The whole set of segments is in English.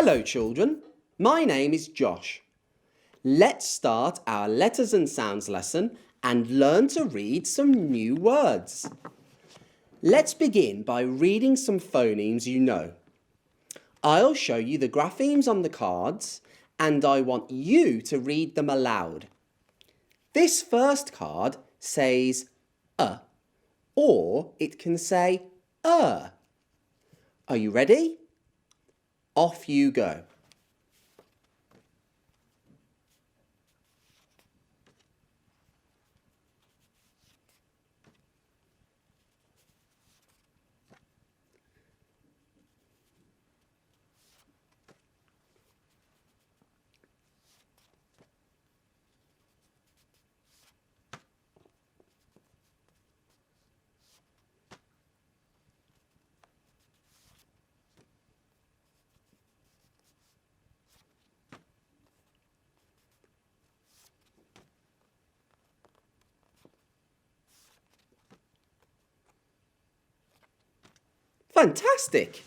Hello children, my name is Josh. Let's start our Letters and Sounds lesson and learn to read some new words. Let's begin by reading some phonemes you know. I'll show you the graphemes on the cards and I want you to read them aloud. This first card says or it can say Are you ready? Off you go. Fantastic!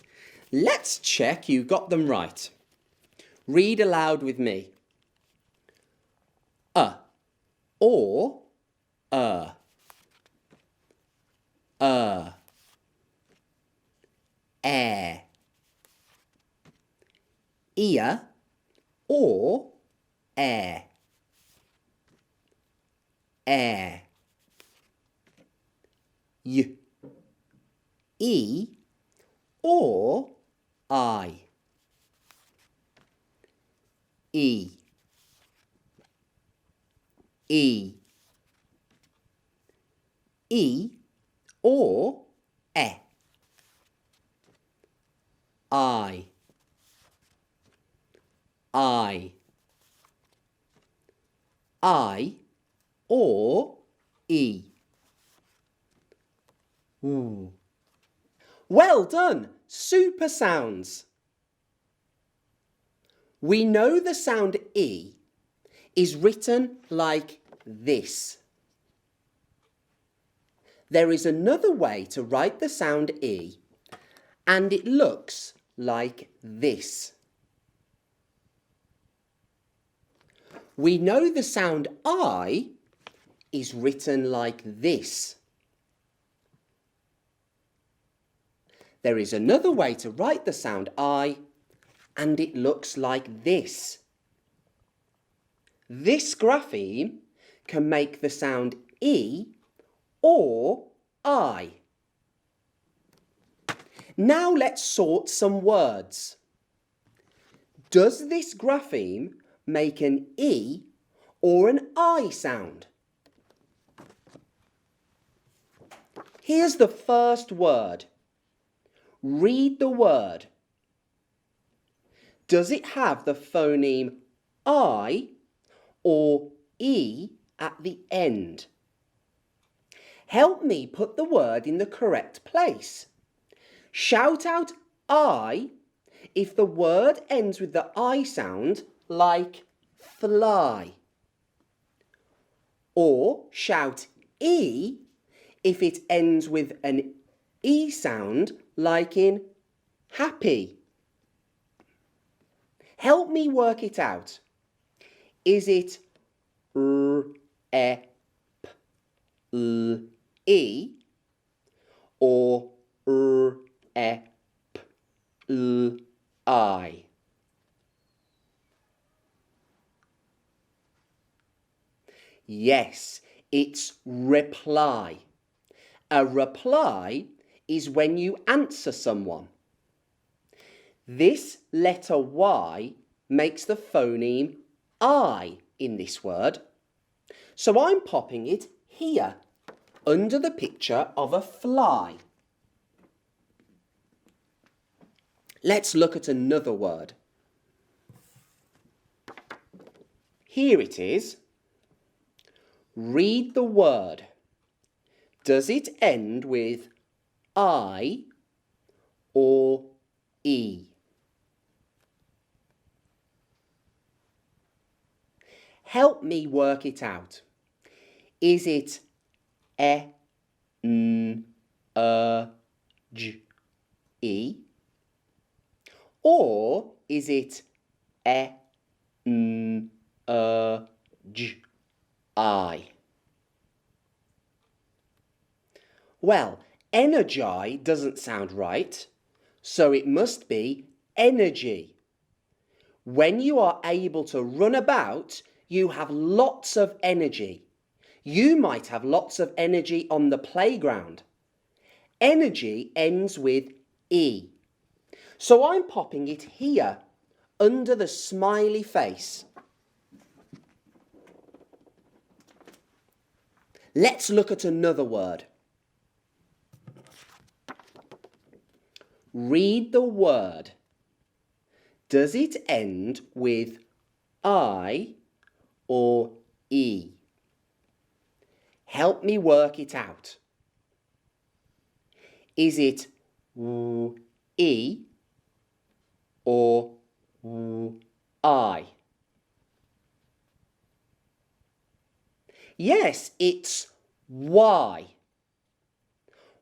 Let's check you got them right. Read aloud with me. Or air, ear or air, e or I, e, or I, or e. Ooh. Well done! Super sounds. We know the sound E is written like this. There is another way to write the sound E, and it looks like this. We know the sound I is written like this. There is another way to write the sound I, and it looks like this. This grapheme can make the sound E or I. Now let's sort some words. Does this grapheme make an E or an I sound? Here's the first word. Read the word. Does it have the phoneme I or E at the end? Help me put the word in the correct place. Shout out I if the word ends with the I sound, like fly. Or shout E if it ends with an E sound, like in happy. Help me work it out. Is it R, E, P, L, E or R, E, P, L, I? Yes, it's reply. A reply is when you answer someone. This letter Y makes the phoneme I in this word. So I'm popping it here, under the picture of a fly. Let's look at another word. Here it is. Read the word. Does it end with I or E? Help me work it out. Is it E, N, J, E? Or is it e, n, j, I? Well, energy doesn't sound right, so it must be energy. When you are able to run about, you have lots of energy. You might have lots of energy on the playground. Energy ends with E. So I'm popping it here, under the smiley face. Let's look at another word. Read the word. Does it end with I or E? Help me work it out. Is it E or I? Yes, it's Y.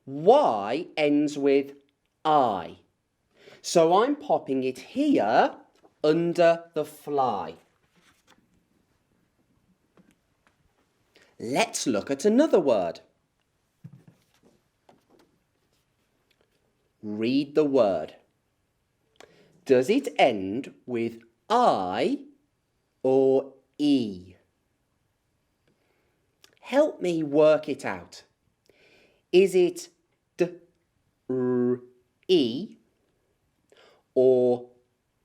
Y ends with I. So I'm popping it here under the fly. Let's look at another word. Read the word. Does it end with I or E? Help me work it out. Is it D-R-E or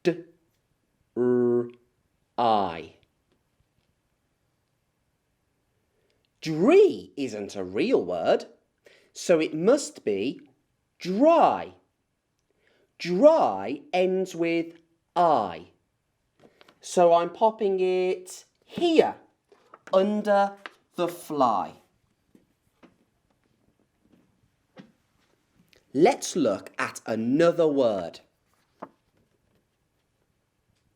D-R-I? Dree isn't a real word, so it must be dry. Dry ends with I. So I'm popping it here, under the fly. Let's look at another word.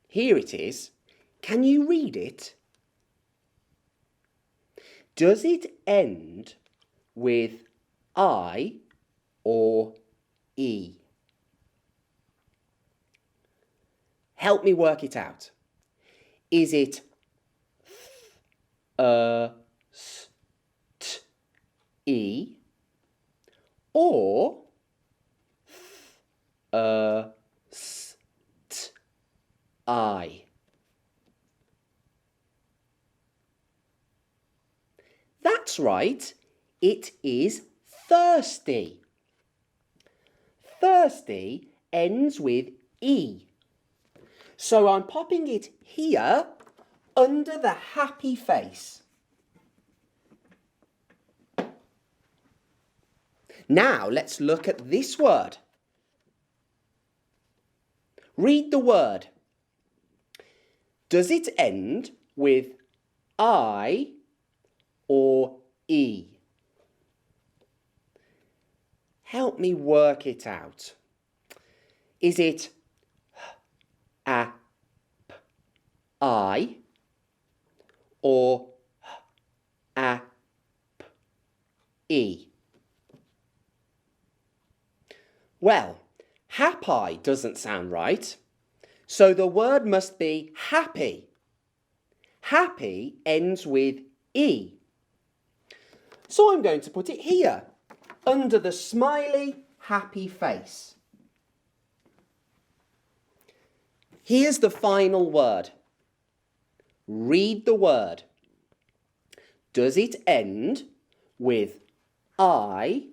Here it is. Can you read it? Does it end with I or E? Help me work it out. Is it E or I? That's right. It is thirsty. Thirsty ends with E. So I'm popping it here under the happy face. Now let's look at this word. Read the word. Does it end with I or E? Help me work it out. Is it I or E? Well, happy doesn't sound right, so the word must be happy. Happy ends with E. So I'm going to put it here, under the smiley, happy face. Here's the final word. Read the word. Does it end with I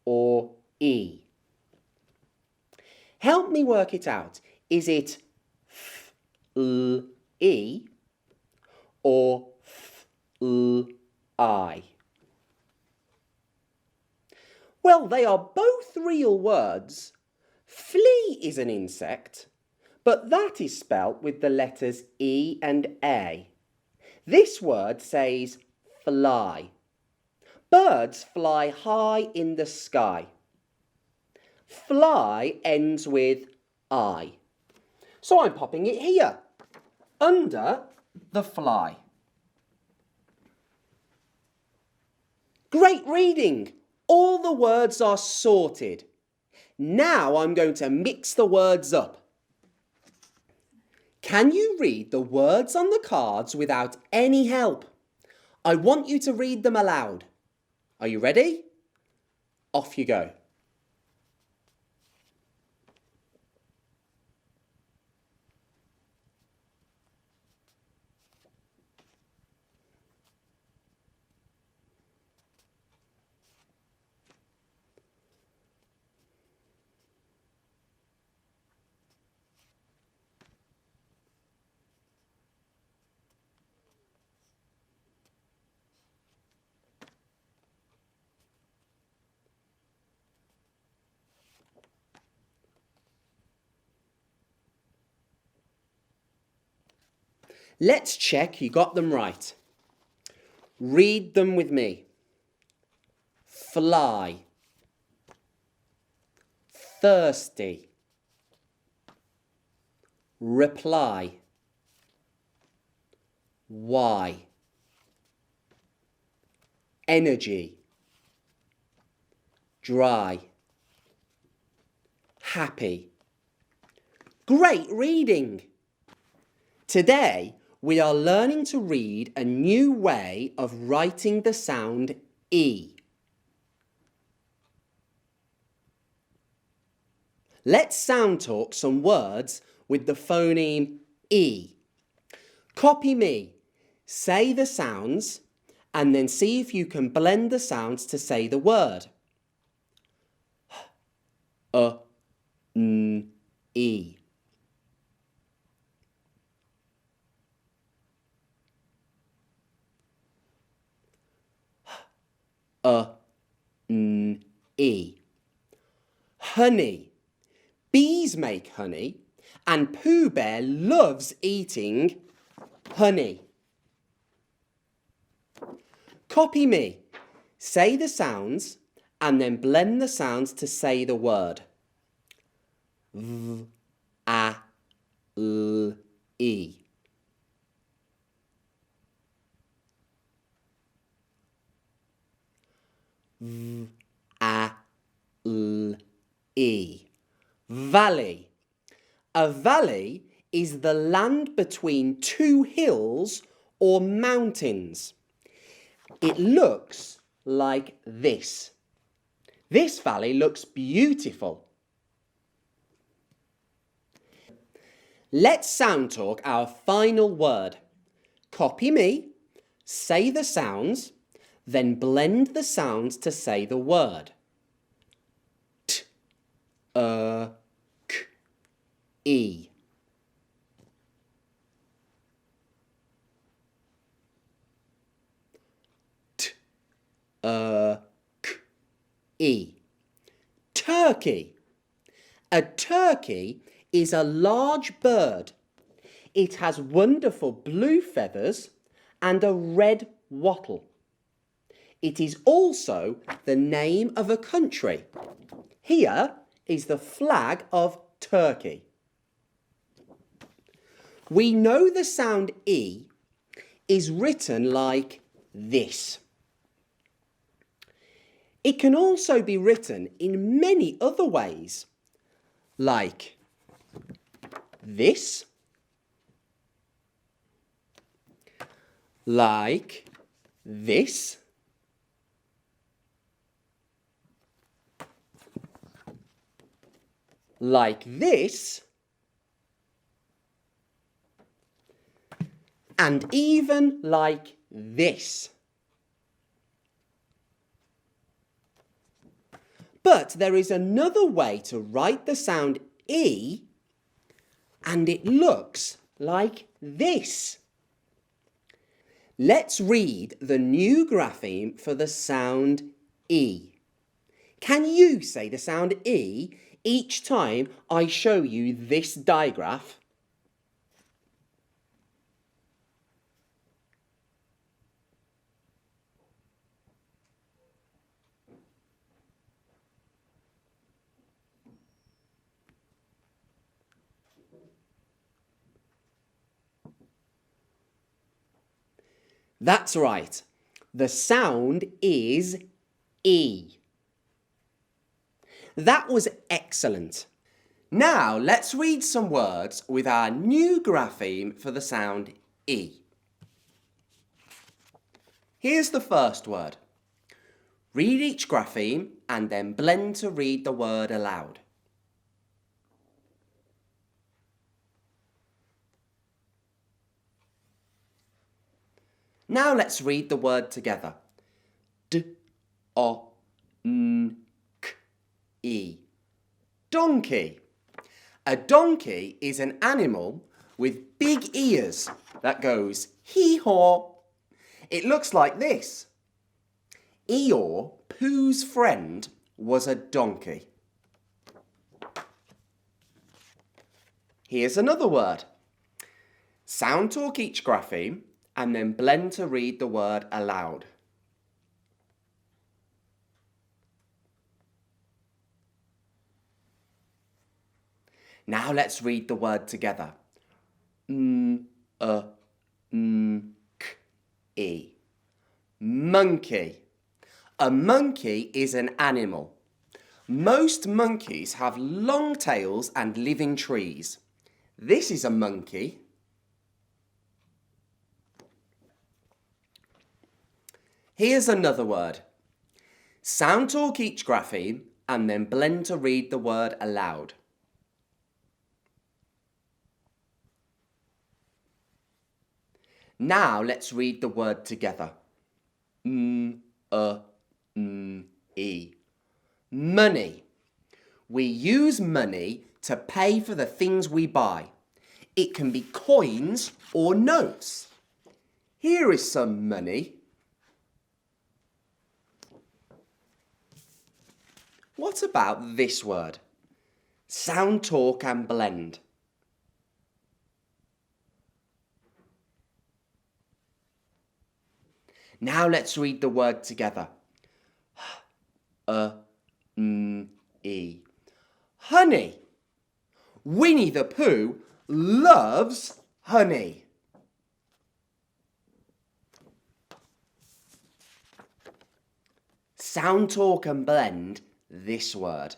or E? Help me work it out. Is it E or I? Well, they are both real words. Flea is an insect, but that is spelt with the letters E and A. This word says fly. Birds fly high in the sky. Fly ends with I. So I'm popping it here, under the fly. Great reading! All the words are sorted. Now I'm going to mix the words up. Can you read the words on the cards without any help? I want you to read them aloud. Are you ready? Off you go. Let's check you got them right. Read them with me. Fly, thirsty, reply, why, energy, dry, happy. Great reading! Today, we are learning to read a new way of writing the sound E. Let's sound talk some words with the phoneme E. Copy me. Say the sounds and then see if you can blend the sounds to say the word. E. E. Honey. Bees make honey and Pooh Bear loves eating honey. Copy me. Say the sounds and then blend the sounds to say the word. V, A, L, E. V, A, L, E. Valley. A valley is the land between two hills or mountains. It looks like this. This valley looks beautiful. Let's sound talk our final word. Copy me, say the sounds, then blend the sounds to say the word. T, K, E. T, K, E. Turkey. A turkey is a large bird. It has wonderful blue feathers and a red wattle. It is also the name of a country. Here is the flag of Turkey. We know the sound E is written like this. It can also be written in many other ways, like this, like this, like this, and even like this. But there is another way to write the sound E, and it looks like this. Let's read the new grapheme for the sound E. Can you say the sound E each time I show you this digraph? That's right. The sound is E. That was excellent. Now let's read some words with our new grapheme for the sound E. Here's the first word. Read each grapheme and then blend to read the word aloud. Now let's read the word together. D-O-N-K-E. Donkey. A donkey is an animal with big ears that goes hee-haw. It looks like this. Eeyore, Pooh's friend, was a donkey. Here's another word. Sound talk each grapheme and then blend to read the word aloud. Now let's read the word together. M-A-N-K-E. Monkey. A monkey is an animal. Most monkeys have long tails and live in trees. This is a monkey. Here's another word. Sound talk each grapheme and then blend to read the word aloud. Now let's read the word together. M-A-N-E. Money. We use money to pay for the things we buy. It can be coins or notes. Here is some money. What about this word? Sound talk and blend. Now let's read the word together. H-A-N-E. Honey. Winnie the Pooh loves honey. Sound talk and blend this word.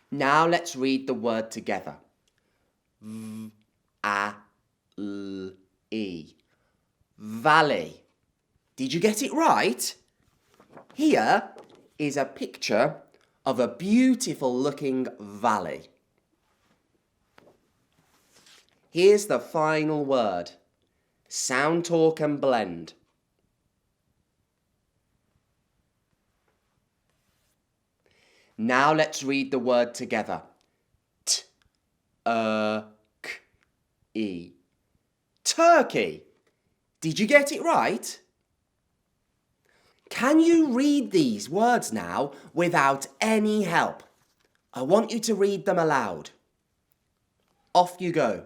Now let's read the word together. V-A-L-E. Valley. Did you get it right? Here is a picture of a beautiful looking valley. Here's the final word. Sound talk and blend. Now let's read the word together. T-E. Turkey. Did you get it right? Can you read these words now without any help? I want you to read them aloud. Off you go.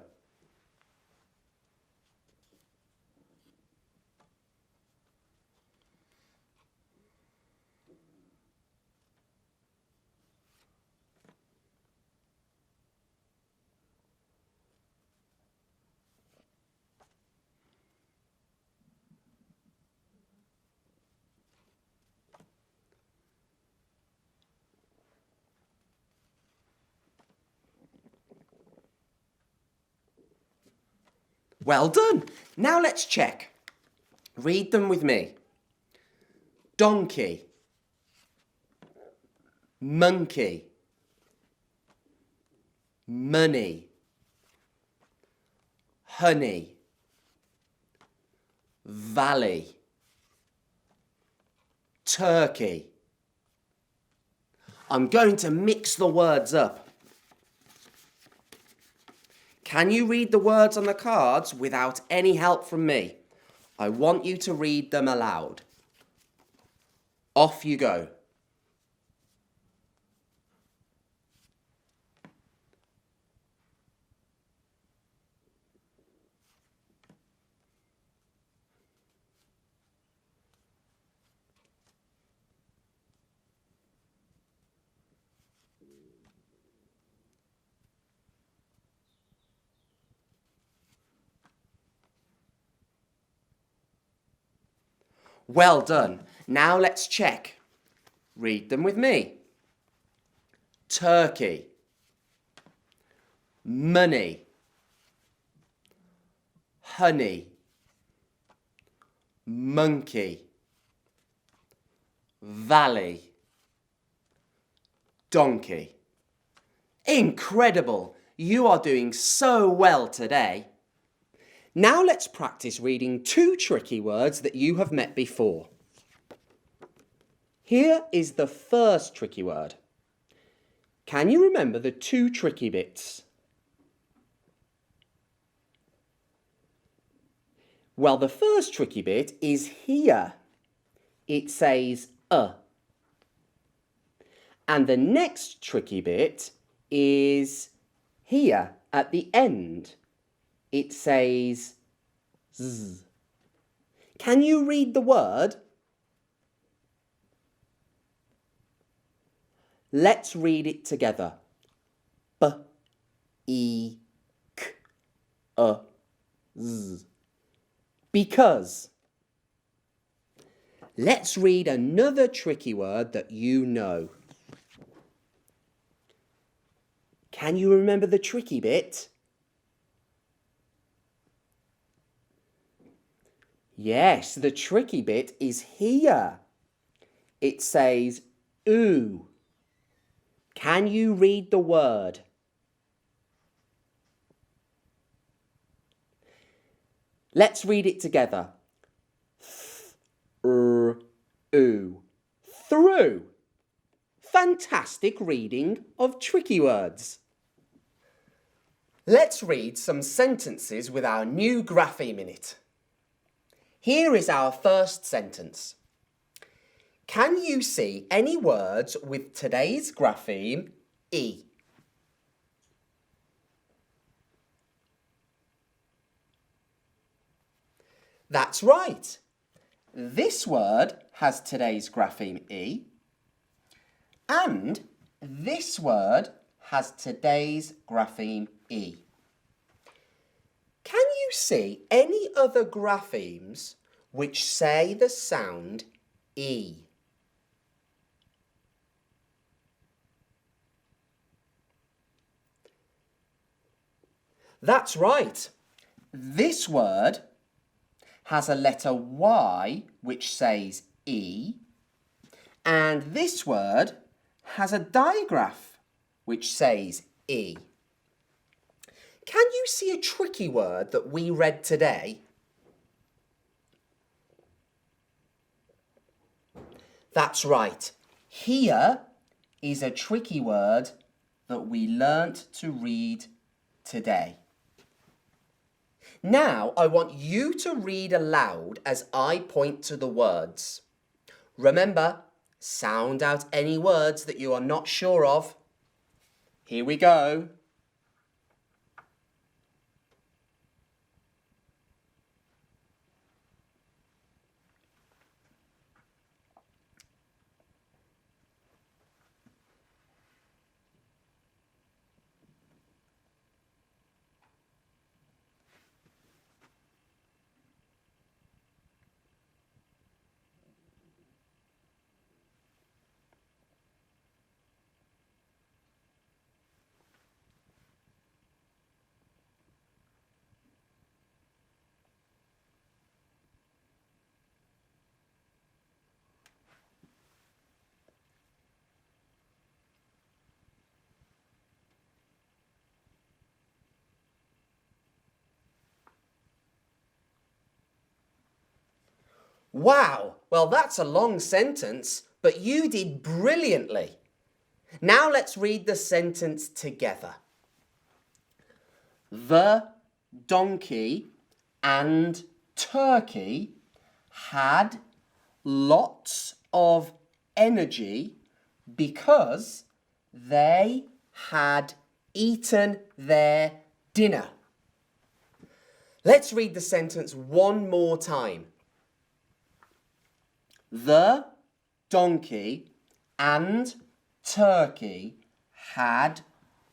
Well done. Now let's check. Read them with me. Donkey. Monkey. Money. Honey. Valley. Turkey. I'm going to mix the words up. Can you read the words on the cards without any help from me? I want you to read them aloud. Off you go. Well done. Now let's check. Read them with me. Turkey, money, honey, monkey, valley, donkey. Incredible! You are doing so well today. Now let's practice reading 2 tricky words that you have met before. Here is the first tricky word. Can you remember the 2 tricky bits? Well, the first tricky bit is here. It says And the next tricky bit is here at the end. It says z. Can you read the word? Let's read it together. B-E-K-Z. Because. Let's read another tricky word that you know. Can you remember the tricky bit? Yes, the tricky bit is here. It says oo. Can you read the word? Let's read it together. Through. Through. Fantastic reading of tricky words. Let's read some sentences with our new grapheme in it. Here is our first sentence. Can you see any words with today's grapheme E? That's right. This word has today's grapheme E, and this word has today's grapheme E. Can you see any other graphemes which say the sound E? That's right. This word has a letter Y which says E, and this word has a digraph which says E. Can you see a tricky word that we read today? That's right. Here is a tricky word that we learnt to read today. Now I want you to read aloud as I point to the words. Remember, sound out any words that you are not sure of. Here we go. Wow, well that's a long sentence, but you did brilliantly. Now let's read the sentence together. The donkey and turkey had lots of energy because they had eaten their dinner. Let's read the sentence one more time. The donkey and turkey had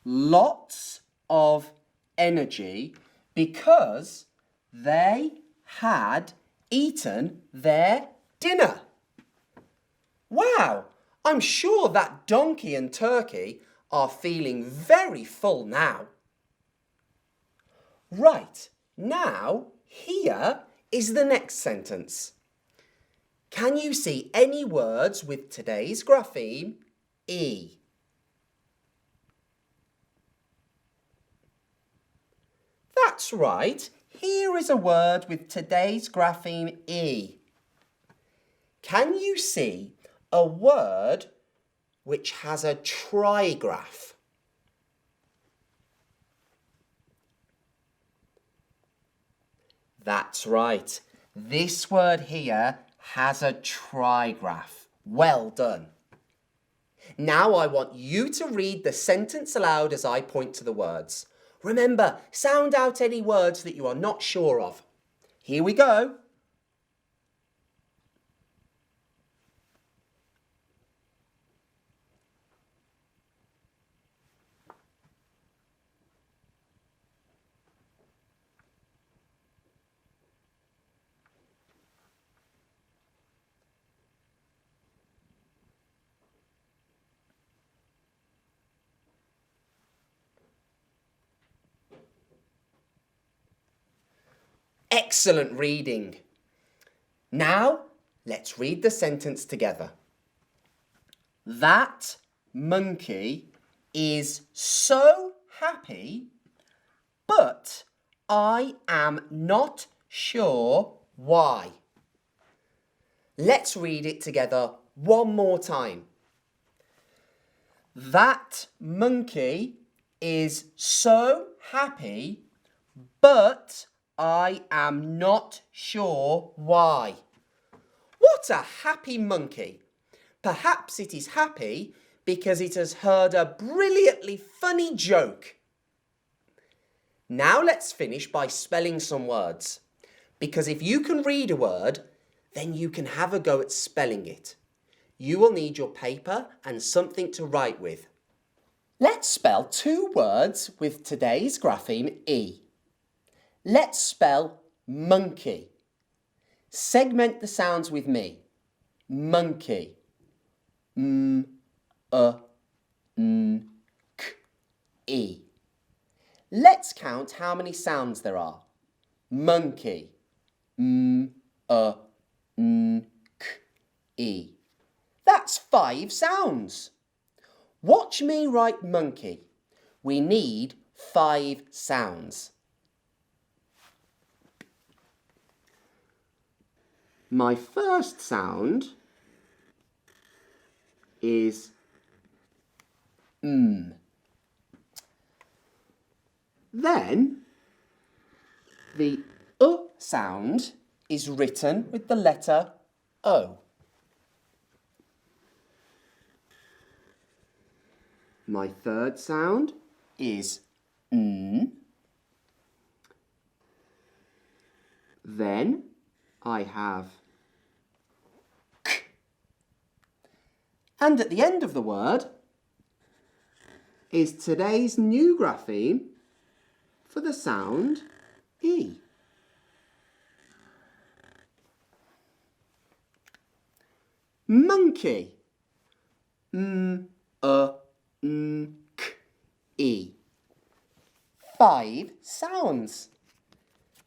lots of energy because they had eaten their dinner. Wow, I'm sure that donkey and turkey are feeling very full now. Right, now here is the next sentence. Can you see any words with today's grapheme E? That's right, here is a word with today's grapheme E. Can you see a word which has a trigraph? That's right. This word here has a trigraph. Well done. Now I want you to read the sentence aloud as I point to the words. Remember, sound out any words that you are not sure of. Here we go. Excellent reading. Now, let's read the sentence together. That monkey is so happy, but I am not sure why. Let's read it together one more time. That monkey is so happy, but I am not sure why. What a happy monkey! Perhaps it is happy because it has heard a brilliantly funny joke. Now let's finish by spelling some words. Because if you can read a word, then you can have a go at spelling it. You will need your paper and something to write with. Let's spell two words with today's grapheme E. Let's spell monkey. Segment the sounds with me. Monkey. M, n, k, e. Let's count how many sounds there are. Monkey. M, n, k, e. That's 5 sounds. Watch me write monkey. We need 5 sounds. My first sound is m. Then the sound is written with the letter O. My third sound is n. Then I have k. And at the end of the word is today's new grapheme for the sound E. Monkey. M, n, k, e. 5 sounds.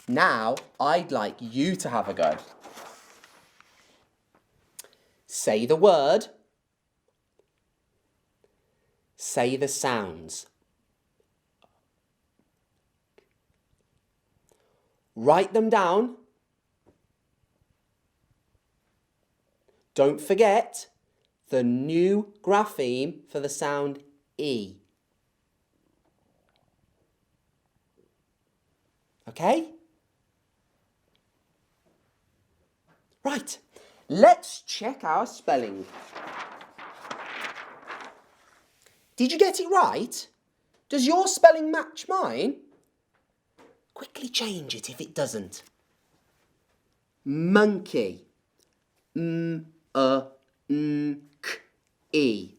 Now I'd like you to have a go. Say the word. Say the sounds. Write them down. Don't forget the new grapheme for the sound E. Okay? Right, let's check our spelling. Did you get it right? Does your spelling match mine? Quickly change it if it doesn't. Monkey. M, n, k, e.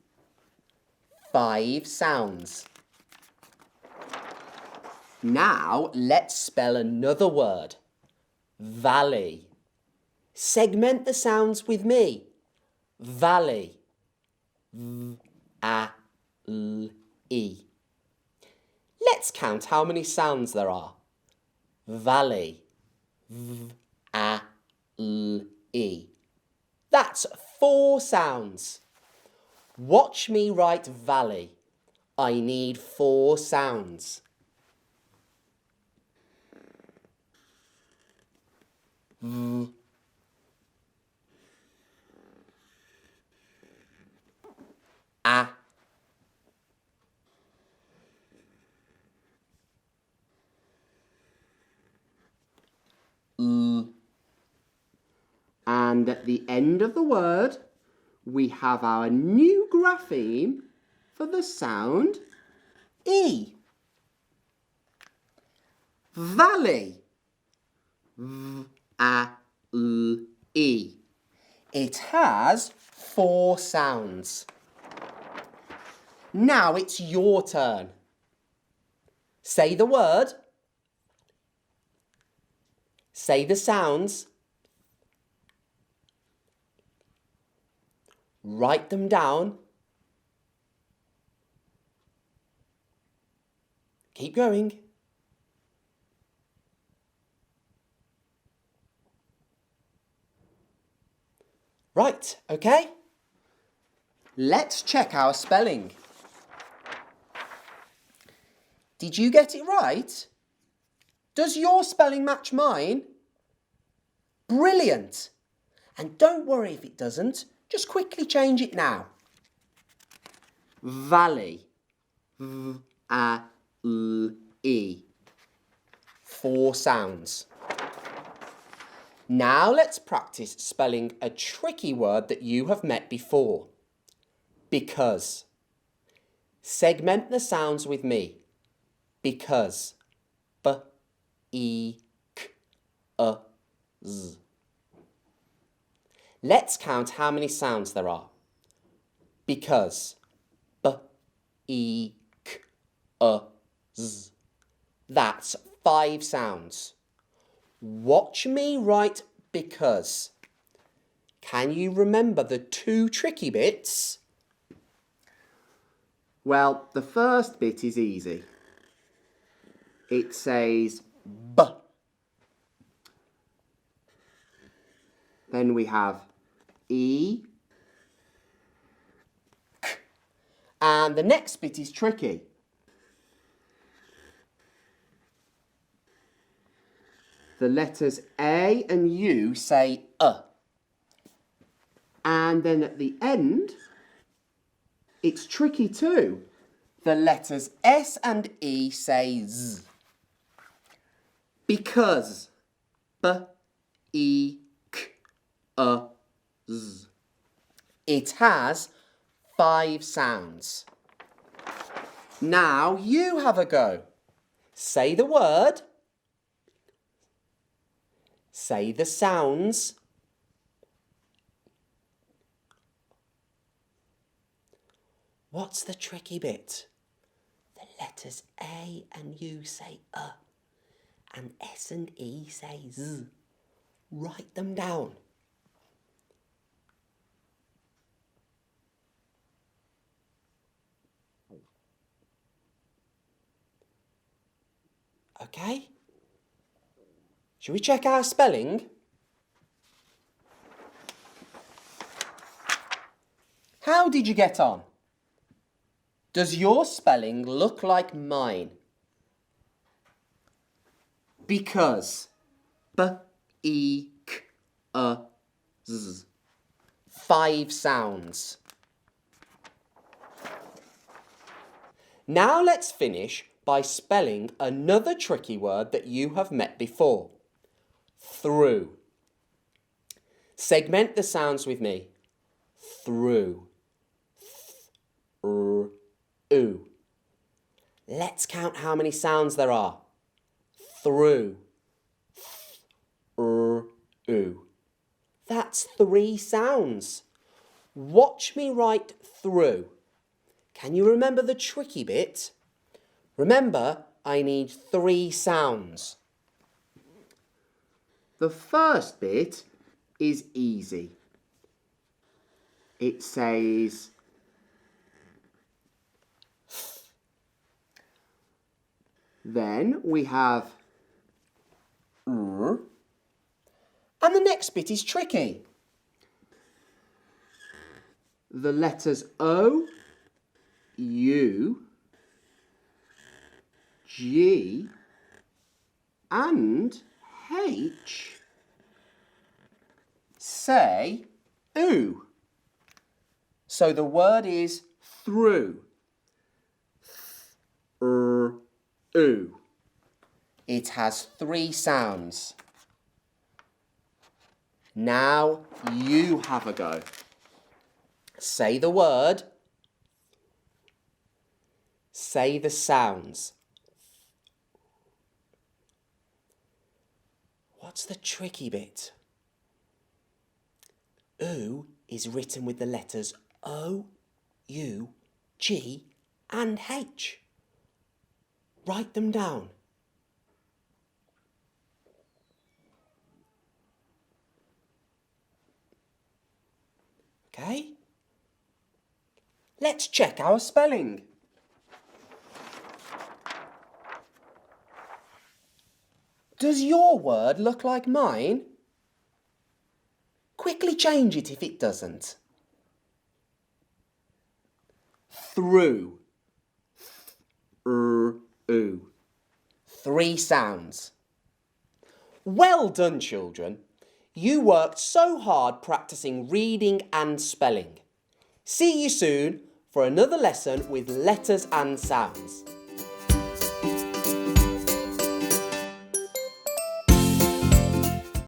5 sounds. Now let's spell another word. Valley. Segment the sounds with me. valley, v-a-l-e. Let's count how many sounds there are. Valley, v-a-l-e. That's 4 sounds. Watch me write valley. I need 4 sounds. V, a, l. And at the end of the word, we have our new grapheme for the sound E. Valley. V-a-l-e. It has 4 sounds. Now it's your turn. Say the word. Say the sounds. Write them down. Keep going. Right, okay. Let's check our spelling. Did you get it right? Does your spelling match mine? Brilliant. And don't worry if it doesn't. Just quickly change it now. Valley. V-a-l-e. 4 sounds. Now let's practice spelling a tricky word that you have met before. Because. Segment the sounds with me. Because. B-e-k-z. Let's count how many sounds there are. Because. B-e-k-z. That's 5 sounds. Watch me write because. Can you remember the 2 tricky bits? Well, the first bit is easy. It says B. Then we have E. K. And the next bit is tricky. The letters A and U say And then at the end, it's tricky too. The letters S and E say Z. Because. B-E-K-Z. It has 5 sounds. Now you have a go. Say the word. Say the sounds. What's the tricky bit? The letters A and U say and S and E say Z. Write them down. Okay? Shall we check our spelling? How did you get on? Does your spelling look like mine? Because. B-E-K-Z. 5 sounds. Now let's finish by spelling another tricky word that you have met before. Through. Segment the sounds with me. Through. Th-r-oo. Let's count how many sounds there are. Through. Th-r-oo. That's 3 sounds. Watch me write through. Can you remember the tricky bit? Remember, I need 3 sounds. The first bit is easy. it says then we have and the next bit is tricky. The letters O, U, G and H say oo. So the word is through. Oo. It has 3 sounds. Now you have a go. Say the word. Say the sounds. What's the tricky bit? Oo is written with the letters O, U, G and H. Write them down. Okay? Let's check our spelling. Does your word look like mine? Quickly change it if it doesn't. Through. Oo. 3 sounds. Well done, children. You worked so hard practicing reading and spelling. See you soon for another lesson with letters and sounds.